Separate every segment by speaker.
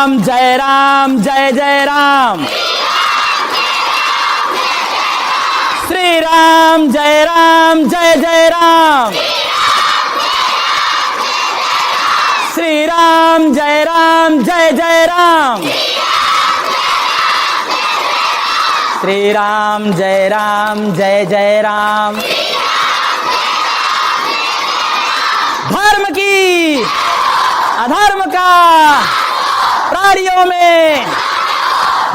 Speaker 1: राम जय राम जय जय राम। श्री राम जय जय राम। श्री राम जय जय राम। श्री राम जय जय राम। धर्म की अधर्म का प्राणियों में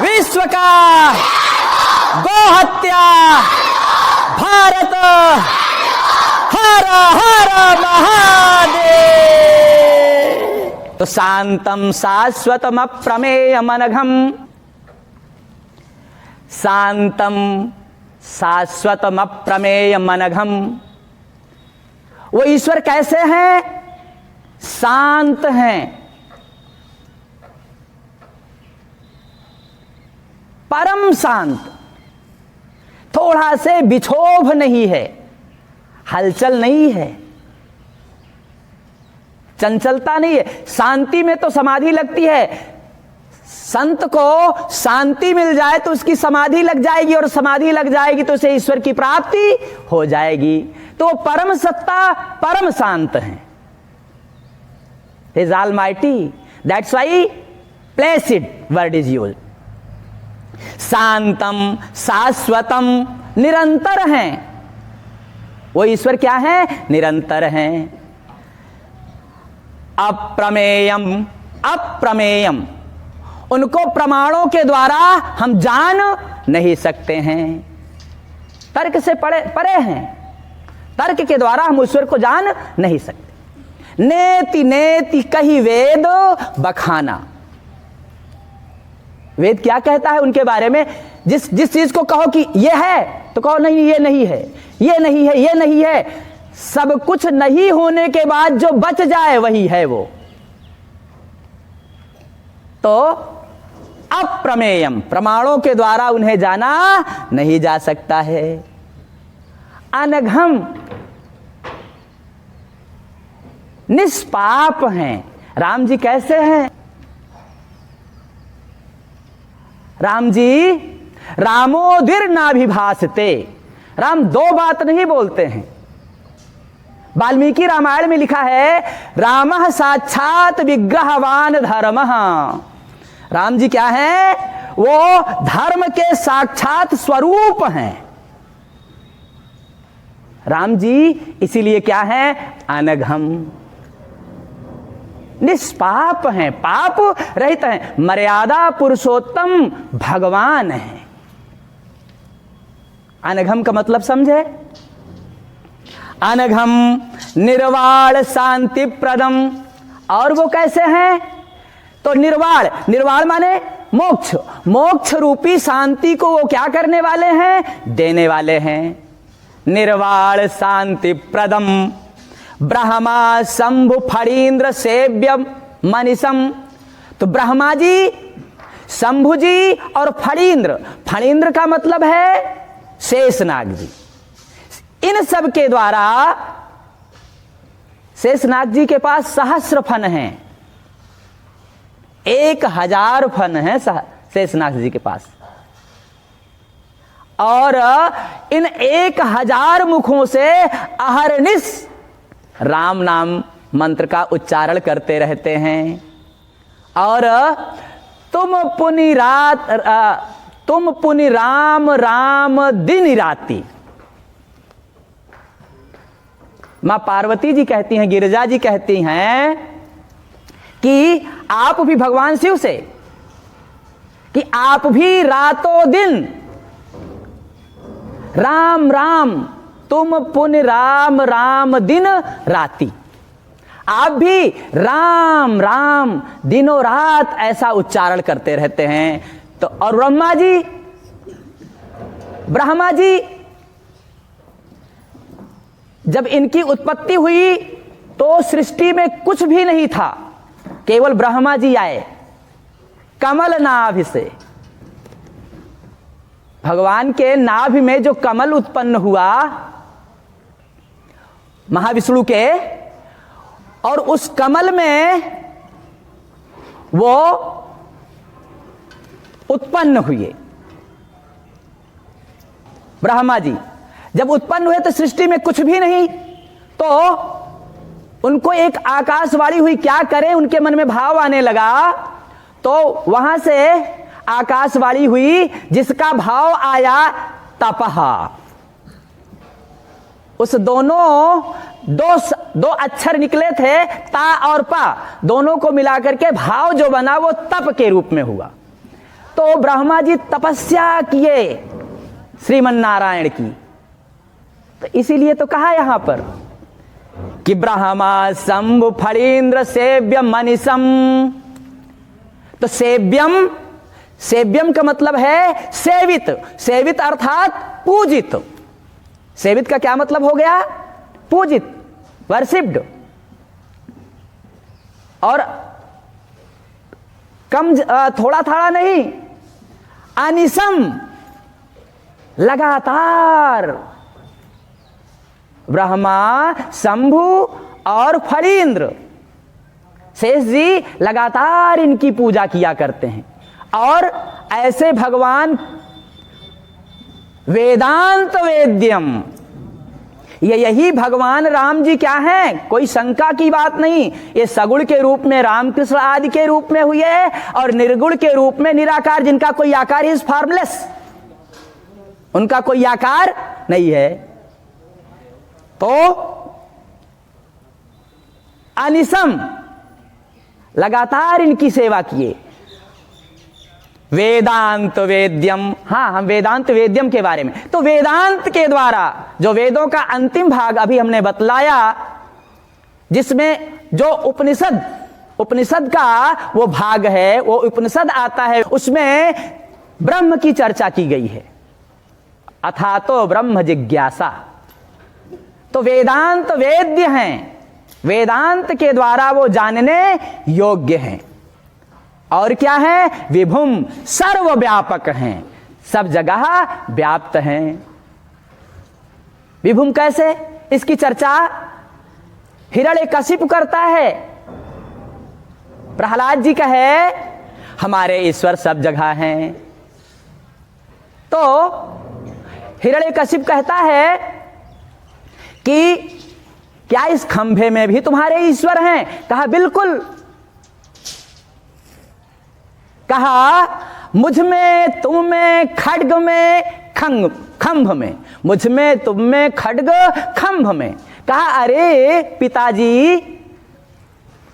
Speaker 1: विश्व का गो हत्या भारत हर हर महादेव। तो शांतम शाश्वतम अप्रमेयम अनघम, शांतम शाश्वतम अप्रमेयम अनघम। वो ईश्वर कैसे हैं? शांत हैं, परम शांत, थोड़ा से बिछोभ नहीं है, हलचल नहीं है, चंचलता नहीं है। शांति में तो समाधि लगती है। संत को शांति मिल जाए तो उसकी समाधि लग जाएगी, और समाधि लग जाएगी तो उसे ईश्वर की प्राप्ति हो जाएगी। तो परम सत्ता परम शांत हैं। His Almighty, that's why placid word is used. शांतम शाश्वतम, निरंतर हैं। वो ईश्वर क्या है? निरंतर हैं। अप्रमेयम, अप्रमेयम, उनको प्रमाणों के द्वारा हम जान नहीं सकते हैं। तर्क से परे हैं। तर्क के द्वारा हम ईश्वर को जान नहीं सकते। नेति नेति कही वेद बखाना। वेद क्या कहता है उनके बारे में? जिस चीज को कहो कि ये है तो कहो नहीं ये नहीं है, ये नहीं है, ये नहीं है। सब कुछ नहीं होने के बाद जो बच जाए वही है वो। तो अप्रमेयम, प्रमाणों के द्वारा उन्हें जाना नहीं जा सकता है। अनघम, निष्पाप हैं। राम जी कैसे हैं? राम जी रामोदिर नाभिभासते। राम दो बात नहीं बोलते हैं। वाल्मीकि रामायण में लिखा है रामः साक्षात विग्रहवान धर्मः। राम जी क्या है? वो धर्म के साक्षात स्वरूप हैं। राम जी इसीलिए क्या है? अनघम, निष्पाप हैं, पाप रहित हैं, मर्यादा पुरुषोत्तम भगवान हैं। अनघम का मतलब समझे? अनघम निर्वाण शांति प्रदम। और वो कैसे हैं? तो निर्वाण, निर्वाण माने मोक्ष, मोक्ष रूपी शांति को वो क्या करने वाले हैं? देने वाले हैं। निर्वाण शांति प्रदम ब्रह्मा शंभु फणीन्द्र सेव्य मनीषम। तो ब्रह्मा जी, शंभु जी और फणीन्द्र, फणीन्द्र का मतलब है शेषनाग जी। इन सब के द्वारा शेषनाग जी के पास सहस्र फन हैं, 1000 फन है शेषनाग जी के पास। और इन 1000 मुखों से अहरनिश राम नाम मंत्र का उच्चारण करते रहते हैं। और तुम पुनि राम राम दिन राती। मां पार्वती जी कहती हैं, गिरिजा जी कहती हैं कि आप भी भगवान शिव से, कि आप भी रातों दिन राम राम, तुम पुनि राम राम दिन राती। आप भी राम राम दिनों रात ऐसा उच्चारण करते रहते हैं। तो और ब्रह्मा जी जब इनकी उत्पत्ति हुई तो सृष्टि में कुछ भी नहीं था, केवल ब्रह्मा जी आए कमल नाभि से। भगवान के नाभि में जो कमल उत्पन्न हुआ महाविष्णु के, और उस कमल में वो उत्पन्न हुए। ब्रह्मा जी जब उत्पन्न हुए तो सृष्टि में कुछ भी नहीं, तो उनको एक आकाशवाणी हुई, क्या करें, उनके मन में भाव आने लगा। तो वहां से आकाशवाणी हुई जिसका भाव आया तपहा। उस दो अक्षर निकले थे, ता और पा, दोनों को मिलाकर के भाव जो बना वो तप के रूप में हुआ। तो ब्रह्मा जी तपस्या किए श्रीमन नारायण की। तो इसीलिए तो कहा यहां पर कि ब्रह्मा शंभु फणीन्द्र सेव्यम मनीषम। तो सेव्यम, सेव्यम का मतलब है सेवित, सेवित अर्थात पूजित। सेवित का क्या मतलब हो गया? पूजित, वर्शिप्ड। और कम थोड़ा थोड़ा नहीं, अनिशम, लगातार। ब्रह्मा, शंभु और फणीन्द्र, शेष जी लगातार इनकी पूजा किया करते हैं। और ऐसे भगवान वेदांत वेद्यम, यही भगवान राम जी क्या हैं, कोई शंका की बात नहीं। ये सगुण के रूप में रामकृष्ण आदि के रूप में हुए और निर्गुण के रूप में निराकार, जिनका कोई आकार इज फॉर्मलेस, उनका कोई आकार नहीं है। तो अनिशम, लगातार इनकी सेवा किए। वेदांत वेद्यम, हाँ, हम वेदांत वेद्यम के बारे में, तो वेदांत के द्वारा जो वेदों का अंतिम भाग अभी हमने बतलाया, जिसमें जो उपनिषद का वो भाग है, वो उपनिषद आता है, उसमें ब्रह्म की चर्चा की गई है। अथातो ब्रह्म जिज्ञासा। तो वेदांत वेद्य हैं, वेदांत के द्वारा वो जानने योग्य हैं। और क्या है? विभुम, सर्वव्यापक हैं, सब जगह व्याप्त हैं। विभुम कैसे? इसकी चर्चा हिरण्यकशिपु करता है। प्रहलाद जी कहे हमारे ईश्वर सब जगह हैं। तो हिरण्यकशिपु कहता है कि क्या इस खंभे में भी तुम्हारे ईश्वर हैं? कहा बिल्कुल। कहा मुझ में, तुम में, खड्ग में, खंभ में, मुझ में, तुम में, खड्ग, खंभ में। कहा अरे पिताजी,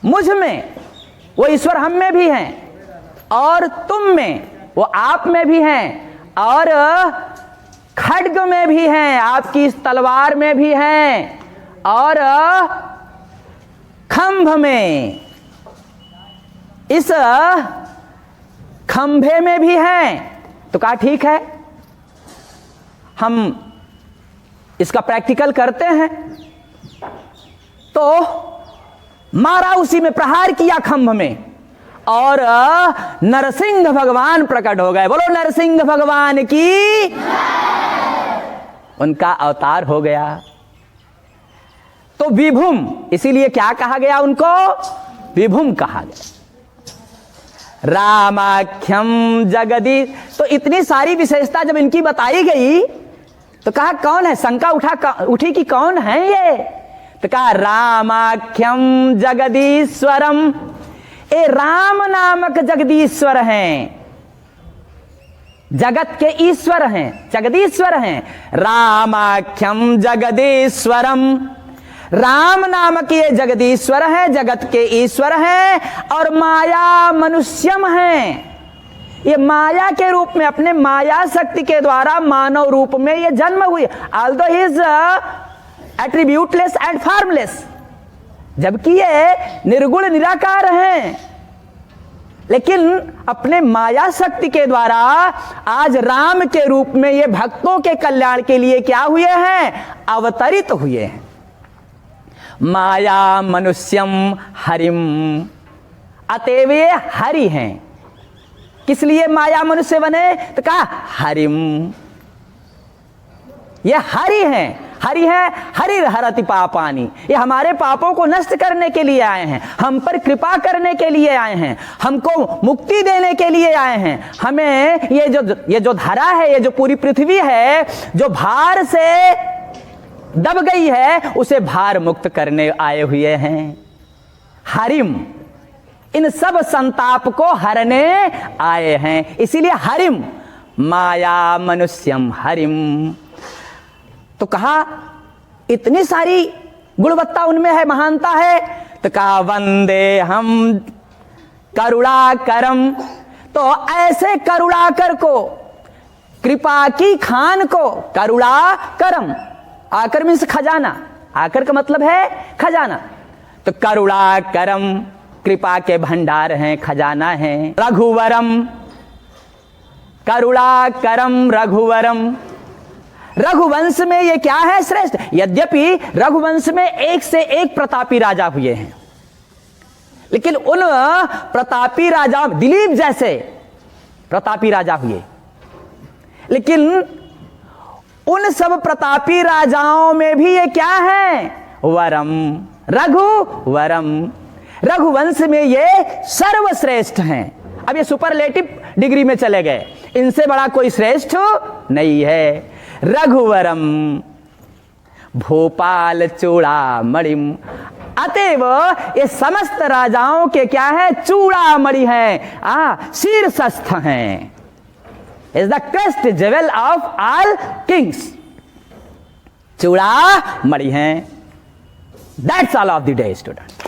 Speaker 1: मुझ में वो ईश्वर हम में भी हैं, और तुम में वो आप में भी हैं, और खड्ग में भी हैं, आपकी इस तलवार में भी हैं, और खंभ में, इस खंभे में भी हैं। तो कहा ठीक है, हम इसका प्रैक्टिकल करते हैं। तो मारा, उसी में प्रहार किया खंभ में, और नरसिंह भगवान प्रकट हो गए। बोलो नरसिंह भगवान की, उनका अवतार हो गया। तो विभुम, इसीलिए क्या कहा गया उनको? विभुम कहा गया। रामाख्यम जगदीश। तो इतनी सारी विशेषता जब इनकी बताई गई तो कहा कौन है? शंका उठी कि कौन है ये? तो कहा रामाख्यम जगदीश्वरम, ए राम नामक जगदीश्वर हैं, जगत के ईश्वर हैं, जगदीश्वर हैं। रामाख्यम जगदीश्वरम, राम नामक ये जगदीश्वर है, जगत के ईश्वर हैं, और माया मनुष्यम हैं। ये माया के रूप में, अपने माया शक्ति के द्वारा मानव रूप में ये जन्म हुए। Although he is attributeless and formless, जबकि ये निर्गुण निराकार हैं, लेकिन अपने माया शक्ति के द्वारा आज राम के रूप में ये भक्तों के कल्याण के लिए क्या हुए हैं? अवतरित हुए हैं। माया मनुष्यम हरिम, अतएव ये हरि हैं। किस लिए माया मनुष्य बने? तो कहा हरिम, ये हरि हैं। हरि है, हरिर हरति पापानि, ये हमारे पापों को नष्ट करने के लिए आए हैं, हम पर कृपा करने के लिए आए हैं, हमको मुक्ति देने के लिए आए हैं। हमें ये जो धरा है, ये जो पूरी पृथ्वी है जो भार से दब गई है, उसे भार मुक्त करने आए हुए हैं। हरिम, इन सब संताप को हरने आए हैं, इसीलिए हरिम, माया मनुष्यम हरिम। तो कहा इतनी सारी गुणवत्ता उनमें है, महानता है, तो कहा वंदे हम करुणाकरम। तो ऐसे करुणाकर को, कृपा की खान को, करुणाकरम, आकर मीन्स खजाना, आकर का मतलब है खजाना, तो करुणाकरम, कृपा के भंडार हैं, खजाना हैं। रघुवरम, करुणाकरम रघुवरम, रघुवंश में ये क्या है? श्रेष्ठ। यद्यपि रघुवंश में एक से एक प्रतापी राजा हुए हैं, लेकिन उन प्रतापी राजाओं, दिलीप जैसे प्रतापी राजा हुए, लेकिन उन सब प्रतापी राजाओं में भी ये क्या है? वरम, रघुवरम, रघुवंश में ये सर्वश्रेष्ठ हैं। अब ये सुपरलेटिव डिग्री में चले गए, इनसे बड़ा कोई श्रेष्ठ नहीं है। रघुवरम भोपाल चूड़ामणिम, अतएव ये समस्त राजाओं के क्या है? चूड़ामणि हैं, शीर्षस्थ हैं। Is the crest jewel of all kings, चूड़ामणि हैं। That's all of the day student.